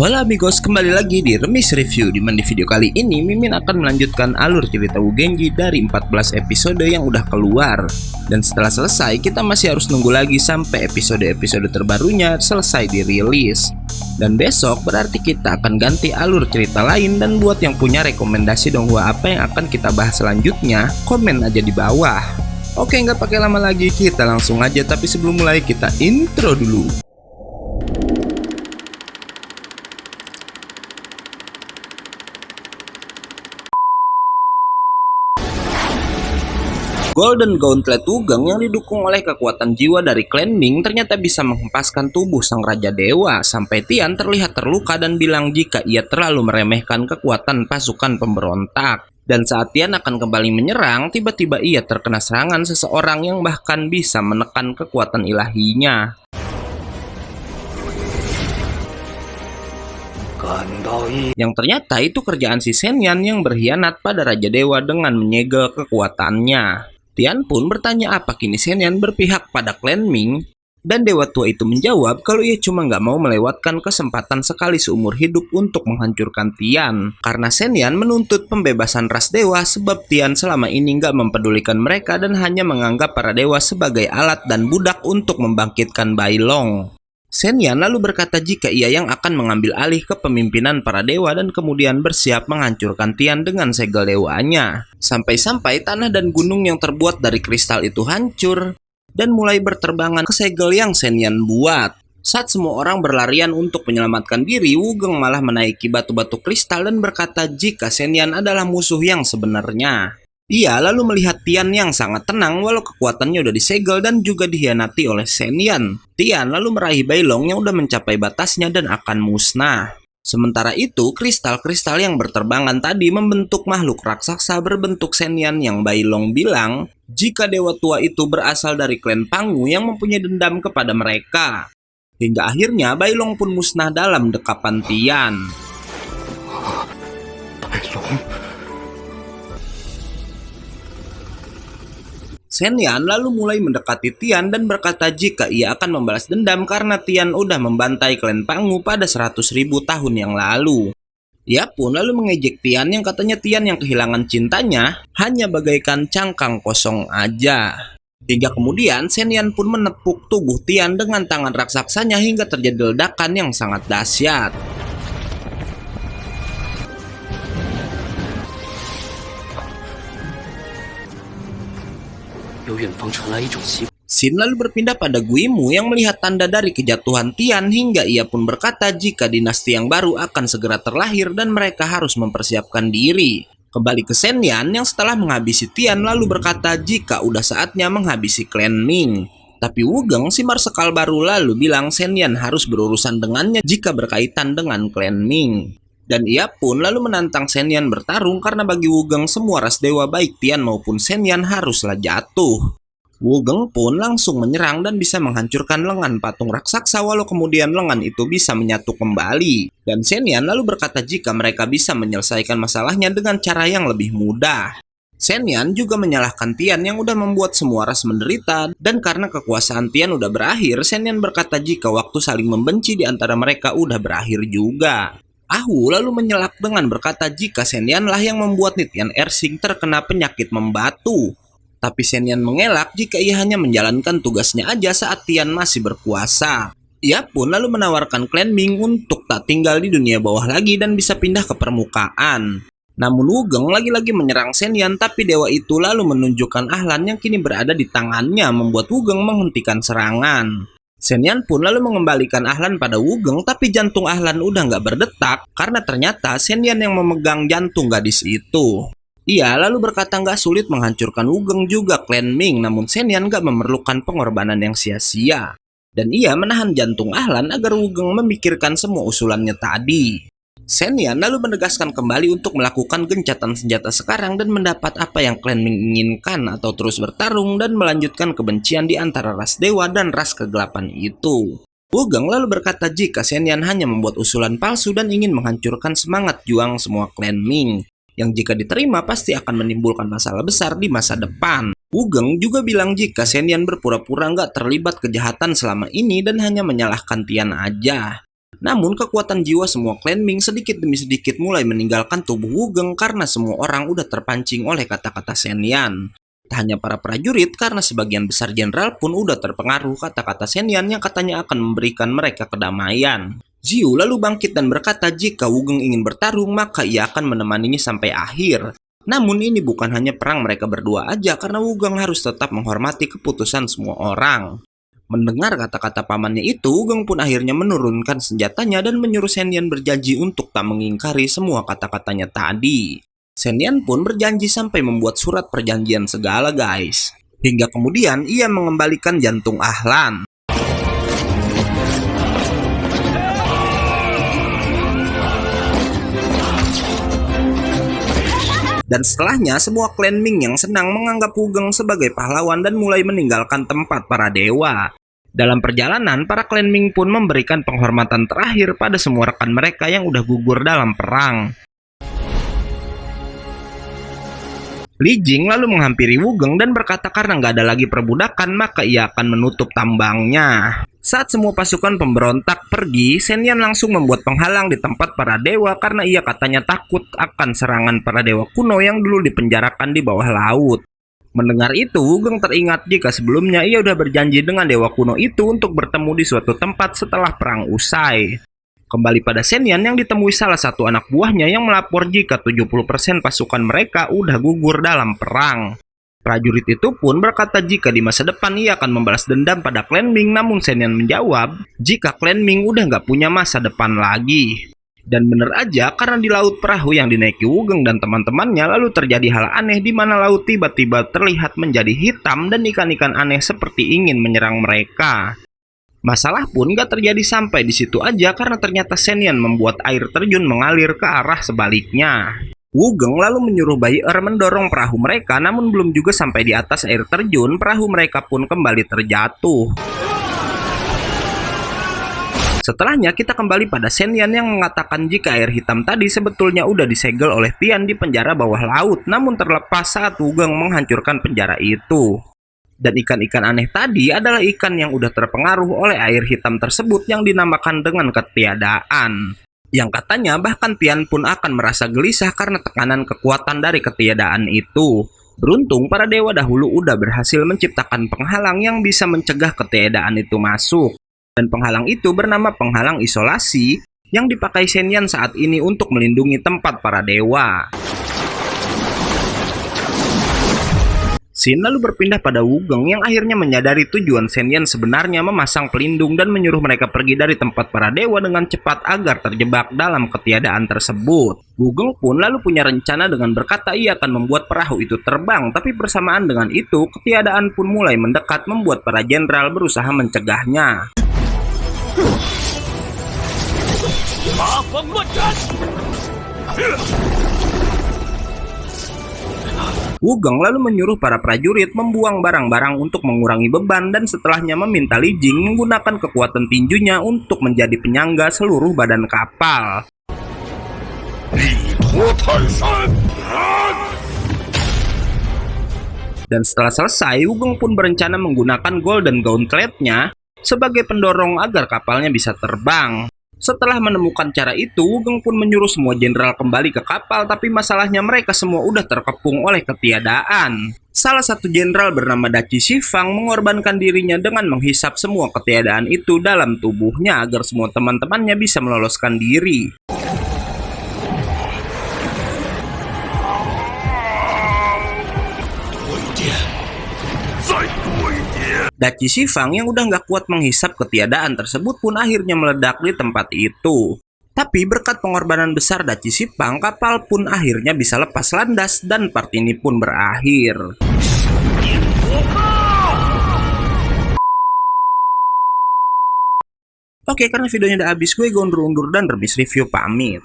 Halo amigos, kembali lagi di Remis Review, dimana di video kali ini Mimin akan melanjutkan alur cerita Wugenji dari 14 episode yang udah keluar. Dan setelah selesai, kita masih harus nunggu lagi sampai episode-episode terbarunya selesai dirilis. Dan besok berarti kita akan ganti alur cerita lain. Dan buat yang punya rekomendasi donghua apa yang akan kita bahas selanjutnya, komen aja di bawah. Oke, nggak pakai lama lagi, kita langsung aja. Tapi sebelum mulai, kita intro dulu. Golden Gauntlet Wugeng yang didukung oleh kekuatan jiwa dari klan Ming ternyata bisa menghempaskan tubuh sang Raja Dewa sampai Tian terlihat terluka dan bilang jika ia terlalu meremehkan kekuatan pasukan pemberontak. Dan saat Tian akan kembali menyerang, tiba-tiba ia terkena serangan seseorang yang bahkan bisa menekan kekuatan ilahinya. Yang ternyata itu kerjaan si Senyan yang berkhianat pada Raja Dewa dengan menyegel kekuatannya. Tian pun bertanya apa kini Senyan berpihak pada klan Ming, dan Dewa Tua itu menjawab kalau ia cuma nggak mau melewatkan kesempatan sekali seumur hidup untuk menghancurkan Tian. Karena Senyan menuntut pembebasan ras dewa sebab Tian selama ini nggak mempedulikan mereka dan hanya menganggap para dewa sebagai alat dan budak untuk membangkitkan Bai Long. Senyan lalu berkata jika ia yang akan mengambil alih kepemimpinan para dewa dan kemudian bersiap menghancurkan Tian dengan segel dewanya. Sampai-sampai tanah dan gunung yang terbuat dari kristal itu hancur dan mulai berterbangan ke segel yang Senyan buat. Saat semua orang berlarian untuk menyelamatkan diri, Wugeng malah menaiki batu-batu kristal dan berkata jika Senyan adalah musuh yang sebenarnya. Ia lalu melihat Tian yang sangat tenang walau kekuatannya udah disegel dan juga dikhianati oleh Senyan. Tian lalu meraih Bai Long yang udah mencapai batasnya dan akan musnah. Sementara itu, kristal-kristal yang berterbangan tadi membentuk makhluk raksasa berbentuk Senyan yang Bai Long bilang jika Dewa Tua itu berasal dari klan Pangu yang mempunyai dendam kepada mereka. Hingga akhirnya Bai Long pun musnah dalam dekapan Tian. Bai Long. Senyan lalu mulai mendekati Tian dan berkata jika ia akan membalas dendam karena Tian udah membantai klan Pangu pada 100.000 tahun yang lalu. Ia pun lalu mengejek Tian yang katanya Tian yang kehilangan cintanya hanya bagaikan cangkang kosong aja. Hingga kemudian Senyan pun menepuk tubuh Tian dengan tangan raksasanya hingga terjadi ledakan yang sangat dahsyat. Sin lalu berpindah pada Guimu yang melihat tanda dari kejatuhan Tian hingga ia pun berkata jika dinasti yang baru akan segera terlahir dan mereka harus mempersiapkan diri. Kembali ke Senyan yang setelah menghabisi Tian lalu berkata jika udah saatnya menghabisi klan Ming. Tapi Wugeng si marsekal baru lalu bilang Senyan harus berurusan dengannya jika berkaitan dengan klan Ming. Dan ia pun lalu menantang Senyan bertarung karena bagi Wugeng semua ras dewa baik Tian maupun Senyan haruslah jatuh. Wugeng pun langsung menyerang dan bisa menghancurkan lengan patung raksasa walau kemudian lengan itu bisa menyatu kembali. Dan Senyan lalu berkata jika mereka bisa menyelesaikan masalahnya dengan cara yang lebih mudah. Senyan juga menyalahkan Tian yang udah membuat semua ras menderita dan karena kekuasaan Tian udah berakhir, Senyan berkata jika waktu saling membenci di antara mereka udah berakhir juga. Ahu lalu menyelak dengan berkata jika Senyan lah yang membuat Nitian Ersing terkena penyakit membatu. Tapi Senyan mengelak jika ia hanya menjalankan tugasnya aja saat Tian masih berkuasa. Ia pun lalu menawarkan klan Ming untuk tak tinggal di dunia bawah lagi dan bisa pindah ke permukaan. Namun Wugeng lagi-lagi menyerang Senyan tapi dewa itu lalu menunjukkan Ahlan yang kini berada di tangannya membuat Wugeng menghentikan serangan. Senyan pun lalu mengembalikan Ahlan pada Wugeng tapi jantung Ahlan udah nggak berdetak karena ternyata Senyan yang memegang jantung gadis itu. Ia lalu berkata nggak sulit menghancurkan Wugeng juga klan Ming namun Senyan nggak memerlukan pengorbanan yang sia-sia. Dan ia menahan jantung Ahlan agar Wugeng memikirkan semua usulannya tadi. Senyan lalu menegaskan kembali untuk melakukan gencatan senjata sekarang dan mendapat apa yang klan Ming inginkan atau terus bertarung dan melanjutkan kebencian di antara ras dewa dan ras kegelapan itu. Wugeng lalu berkata jika Senyan hanya membuat usulan palsu dan ingin menghancurkan semangat juang semua klan Ming, yang jika diterima pasti akan menimbulkan masalah besar di masa depan. Wugeng juga bilang jika Senyan berpura-pura nggak terlibat kejahatan selama ini dan hanya menyalahkan Tian aja. Namun kekuatan jiwa semua klan Ming sedikit demi sedikit mulai meninggalkan tubuh Wugeng karena semua orang udah terpancing oleh kata-kata Shen Yan. Tak hanya para prajurit, karena sebagian besar jenderal pun udah terpengaruh kata-kata Shen Yan yang katanya akan memberikan mereka kedamaian. Ziyu lalu bangkit dan berkata jika Wugeng ingin bertarung maka ia akan menemaninya sampai akhir. Namun ini bukan hanya perang mereka berdua aja karena Wugeng harus tetap menghormati keputusan semua orang. Mendengar kata-kata pamannya itu, Wugeng pun akhirnya menurunkan senjatanya dan menyuruh Shen Yan berjanji untuk tak mengingkari semua kata-katanya tadi. Shen Yan pun berjanji sampai membuat surat perjanjian segala guys. Hingga kemudian ia mengembalikan jantung Ahlan. Dan setelahnya semua klan Ming yang senang menganggap Wugeng sebagai pahlawan dan mulai meninggalkan tempat para dewa. Dalam perjalanan, para klan Ming pun memberikan penghormatan terakhir pada semua rekan mereka yang udah gugur dalam perang. Li Jing lalu menghampiri Wugeng dan berkata karena nggak ada lagi perbudakan maka ia akan menutup tambangnya. Saat semua pasukan pemberontak pergi, Shen Yan langsung membuat penghalang di tempat para dewa karena ia katanya takut akan serangan para dewa kuno yang dulu dipenjarakan di bawah laut. Mendengar itu, Wugeng teringat jika sebelumnya ia udah berjanji dengan dewa kuno itu untuk bertemu di suatu tempat setelah perang usai. Kembali pada Shen Yan yang ditemui salah satu anak buahnya yang melapor jika 70% pasukan mereka udah gugur dalam perang. Prajurit itu pun berkata jika di masa depan ia akan membalas dendam pada klan Ming, namun Shen Yan menjawab jika klan Ming udah nggak punya masa depan lagi. Dan bener aja karena di laut perahu yang dinaiki Wugeng dan teman-temannya lalu terjadi hal aneh di mana laut tiba-tiba terlihat menjadi hitam dan ikan-ikan aneh seperti ingin menyerang mereka. Masalah pun gak terjadi sampai di situ aja karena ternyata Shen Yan membuat air terjun mengalir ke arah sebaliknya. Wugeng lalu menyuruh Bai Er mendorong perahu mereka, namun belum juga sampai di atas air terjun perahu mereka pun kembali terjatuh. Setelahnya kita kembali pada Shen Yan yang mengatakan jika air hitam tadi sebetulnya udah disegel oleh Tian di penjara bawah laut, namun terlepas saat Wugeng menghancurkan penjara itu. Dan ikan-ikan aneh tadi adalah ikan yang udah terpengaruh oleh air hitam tersebut yang dinamakan dengan ketiadaan. Yang katanya bahkan Tian pun akan merasa gelisah karena tekanan kekuatan dari ketiadaan itu. Beruntung para dewa dahulu udah berhasil menciptakan penghalang yang bisa mencegah ketiadaan itu masuk. Dan penghalang itu bernama penghalang isolasi yang dipakai Shen Yan saat ini untuk melindungi tempat para dewa. Scene lalu berpindah pada Wugeng yang akhirnya menyadari tujuan Shen Yan sebenarnya memasang pelindung dan menyuruh mereka pergi dari tempat para dewa dengan cepat agar terjebak dalam ketiadaan tersebut. Wugeng pun lalu punya rencana dengan berkata ia akan membuat perahu itu terbang, tapi bersamaan dengan itu ketiadaan pun mulai mendekat membuat para jenderal berusaha mencegahnya. Wugeng lalu menyuruh para prajurit membuang barang-barang untuk mengurangi beban dan setelahnya meminta Li Jing menggunakan kekuatan tinjunya untuk menjadi penyangga seluruh badan kapal. Dan setelah selesai, Wugeng pun berencana menggunakan Golden Gauntlet-nya sebagai pendorong agar kapalnya bisa terbang. Setelah menemukan cara itu, Wugeng pun menyuruh semua jenderal kembali ke kapal, tapi masalahnya mereka semua udah terkepung oleh ketiadaan. Salah satu jenderal bernama Daci Shifang mengorbankan dirinya dengan menghisap semua ketiadaan itu dalam tubuhnya agar semua teman-temannya bisa meloloskan diri. Daci Shifang yang udah nggak kuat menghisap ketiadaan tersebut pun akhirnya meledak di tempat itu. Tapi berkat pengorbanan besar Daci Shifang, kapal pun akhirnya bisa lepas landas dan part ini pun berakhir. Oke, karena videonya udah habis, gue undur-undur dan Remis Review pamit.